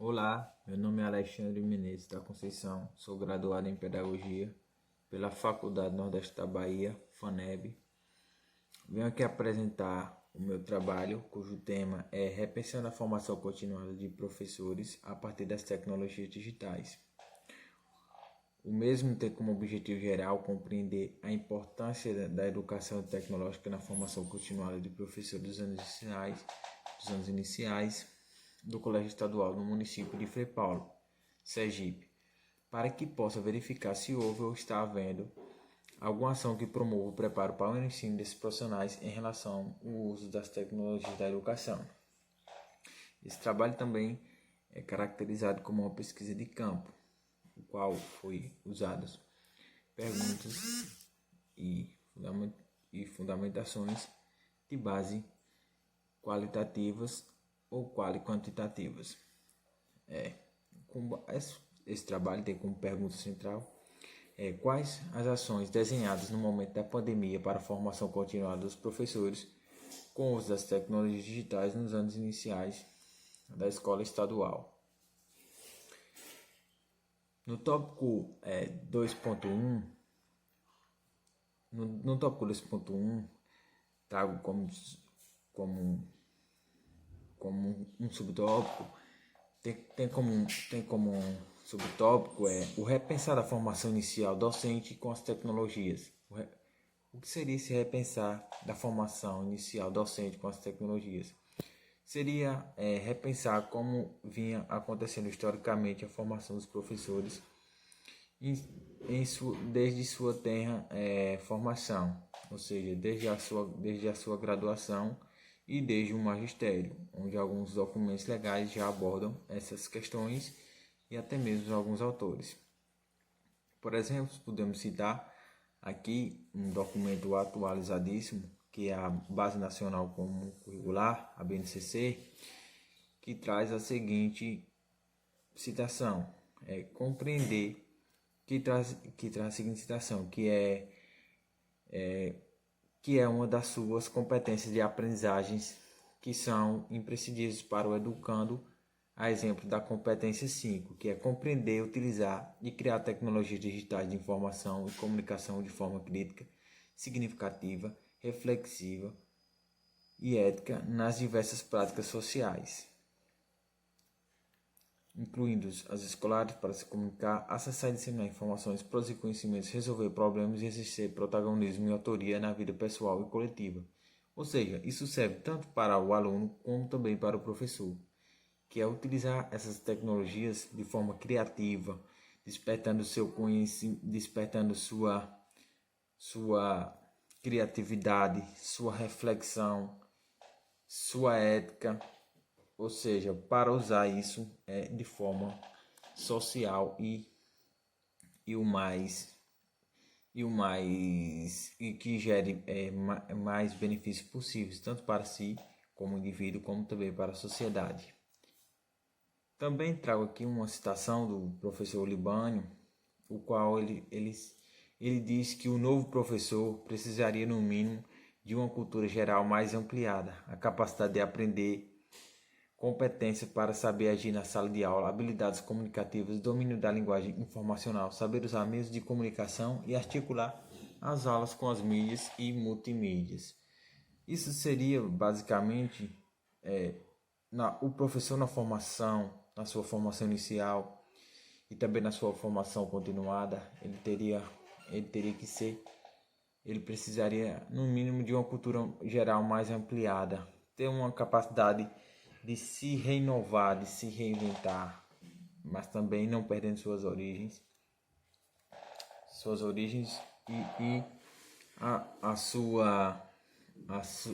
Olá, meu nome é Alexandre Menezes da Conceição, sou graduado em Pedagogia pela Faculdade Nordeste da Bahia, FANEB. Venho aqui apresentar o meu trabalho, cujo tema é Repensando a Formação Continuada de Professores a partir das tecnologias digitais. O mesmo tem como objetivo geral compreender a importância da educação tecnológica na formação continuada de professores dos anos iniciais do Colégio Estadual no município de Frei Paulo, Sergipe, para que possa verificar se houve ou está havendo alguma ação que promova o preparo para o ensino desses profissionais em relação ao uso das tecnologias da educação. Esse trabalho também é caracterizado como uma pesquisa de campo, o qual foi usadas perguntas e fundamentações de base qualitativas ou quantitativas. Esse trabalho tem como pergunta central quais as ações desenhadas no momento da pandemia para a formação continuada dos professores com o uso das tecnologias digitais nos anos iniciais da escola estadual. No tópico 2.1, no tópico 2.1, trago como um subtópico, tem como subtópico o repensar a formação inicial docente com as tecnologias. O que seria esse repensar da formação inicial docente com as tecnologias? Seria repensar como vinha acontecendo historicamente a formação dos professores desde sua tenra formação, ou seja, desde a sua graduação e desde o magistério, onde alguns documentos legais já abordam essas questões e até mesmo alguns autores. Por exemplo, podemos citar aqui um documento atualizadíssimo, que é a Base Nacional Comum Curricular, a BNCC, que traz a seguinte citação, que traz a seguinte citação, que é uma das suas competências de aprendizagens que são imprescindíveis para o educando, a exemplo da competência 5, que é compreender, utilizar e criar tecnologias digitais de informação e comunicação de forma crítica, significativa, reflexiva e ética nas diversas práticas sociais, incluindo as escolares para se comunicar, acessar e disseminar informações, produzir conhecimentos, resolver problemas e exercer protagonismo e autoria na vida pessoal e coletiva. Ou seja, isso serve tanto para o aluno como também para o professor, que é utilizar essas tecnologias de forma criativa, despertando seu conhecimento, despertando sua criatividade, sua reflexão, sua ética, ou seja, para usar isso de forma social e que gere mais benefícios possíveis, tanto para si como indivíduo, como também para a sociedade. Também trago aqui uma citação do professor Libânio, o qual ele diz que o novo professor precisaria, no mínimo, de uma cultura geral mais ampliada, a capacidade de aprender, competência para saber agir na sala de aula, habilidades comunicativas, domínio da linguagem informacional, saber usar meios de comunicação e articular as aulas com as mídias e multimídias. Isso seria basicamente o professor na sua formação inicial e também na sua formação continuada, ele precisaria no mínimo de uma cultura geral mais ampliada, ter uma capacidade de se renovar, de se reinventar, mas também não perdendo suas origens e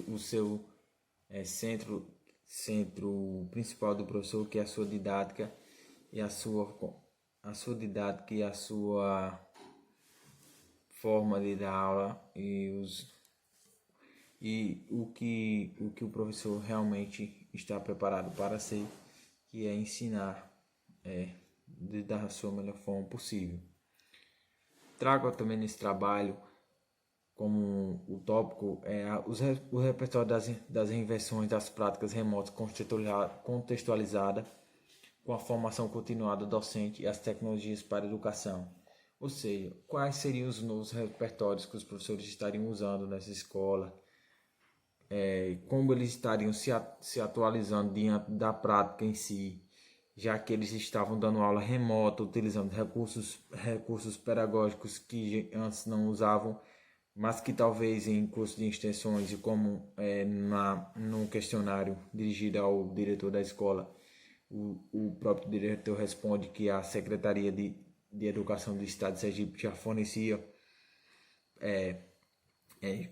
o seu centro principal do professor, que é a sua didática e a sua forma de dar aula e o que o professor realmente está preparado para ser, que é ensinar da sua melhor forma possível. Trago também nesse trabalho como o tópico o repertório das reinvenções das práticas remotas contextualizada com a formação continuada docente e as tecnologias para a educação. Ou seja, quais seriam os novos repertórios que os professores estariam usando nessa escola, como eles estariam se atualizando diante da prática em si, já que eles estavam dando aula remota, utilizando recursos pedagógicos que antes não usavam, mas que talvez em curso de extensões e como no questionário dirigido ao diretor da escola, o próprio diretor responde que a Secretaria de Educação do Estado de Sergipe já fornecia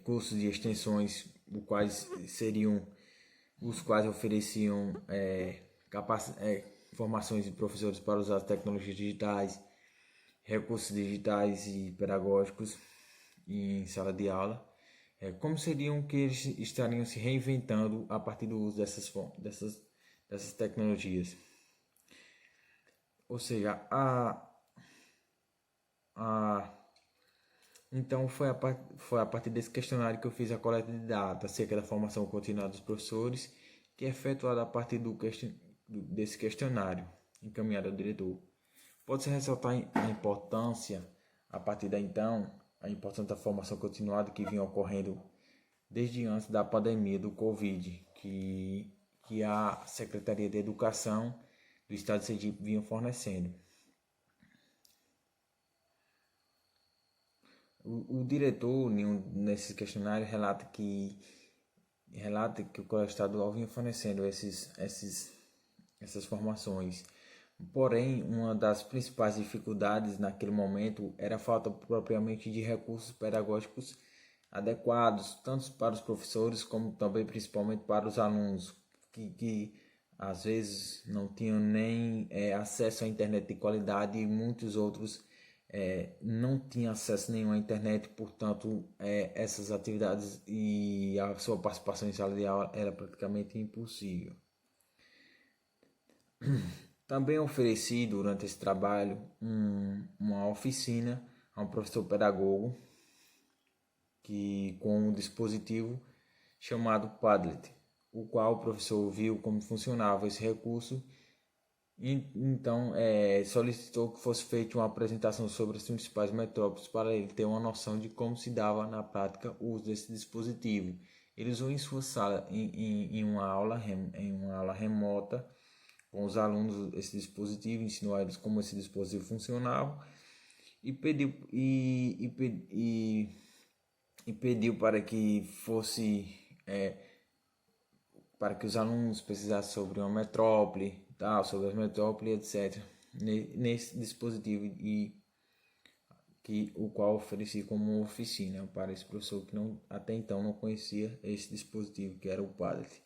cursos de extensões, os quais ofereciam formações de professores para usar as tecnologias digitais, recursos digitais e pedagógicos em sala de aula. Como seriam que eles estariam se reinventando a partir do uso dessas tecnologias? Ou seja, então foi a partir desse questionário que eu fiz a coleta de dados acerca da formação continuada dos professores, que é efetuada a partir desse questionário encaminhado ao diretor. Pode-se ressaltar a importância, a partir daí então, a importância da formação continuada que vinha ocorrendo desde antes da pandemia do Covid, que a Secretaria de Educação do Estado de Sergipe vinha fornecendo. O diretor, nesse questionário, relata que o Colégio Estadual vinha fornecendo essas formações. Porém, uma das principais dificuldades naquele momento era a falta propriamente de recursos pedagógicos adequados, tanto para os professores como também principalmente para os alunos, que às vezes não tinham nem acesso à internet de qualidade e muitos outros não tinham acesso nenhum à internet, portanto essas atividades e a sua participação em sala de aula era praticamente impossível. Também ofereci durante esse trabalho uma oficina a um professor pedagogo com um dispositivo chamado Padlet, o qual o professor viu como funcionava esse recurso e então solicitou que fosse feita uma apresentação sobre as principais metrópoles para ele ter uma noção de como se dava na prática o uso desse dispositivo. Ele usou em sua sala em uma aula remota com os alunos esse dispositivo, ensinou a eles como esse dispositivo funcionava e pediu para que para que os alunos pesquisassem sobre uma metrópole, sobre as metrópoles, etc. Nesse dispositivo o qual ofereci como oficina para esse professor que até então não conhecia esse dispositivo, que era o Padlet.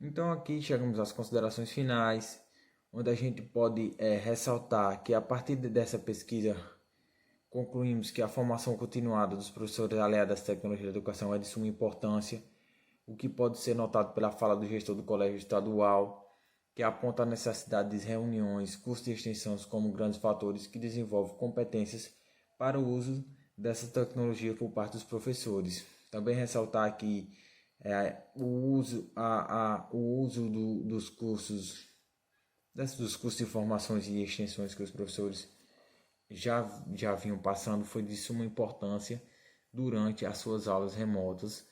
Então aqui chegamos às considerações finais, onde a gente pode ressaltar que a partir dessa pesquisa concluímos que a formação continuada dos professores aliada às tecnologias da educação é de suma importância, o que pode ser notado pela fala do gestor do colégio estadual, que aponta a necessidade de reuniões, cursos de extensão como grandes fatores que desenvolvem competências para o uso dessa tecnologia por parte dos professores. Também ressaltar que o uso dos cursos de formações e extensões que os professores já vinham passando foi de suma importância durante as suas aulas remotas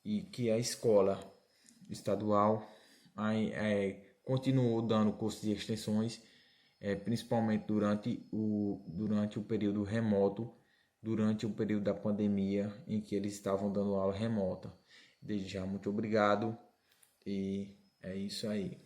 e que a escola estadual continuou dando cursos de extensões, principalmente durante o período remoto, durante o período da pandemia em que eles estavam dando aula remota. Desde já, muito obrigado e é isso aí.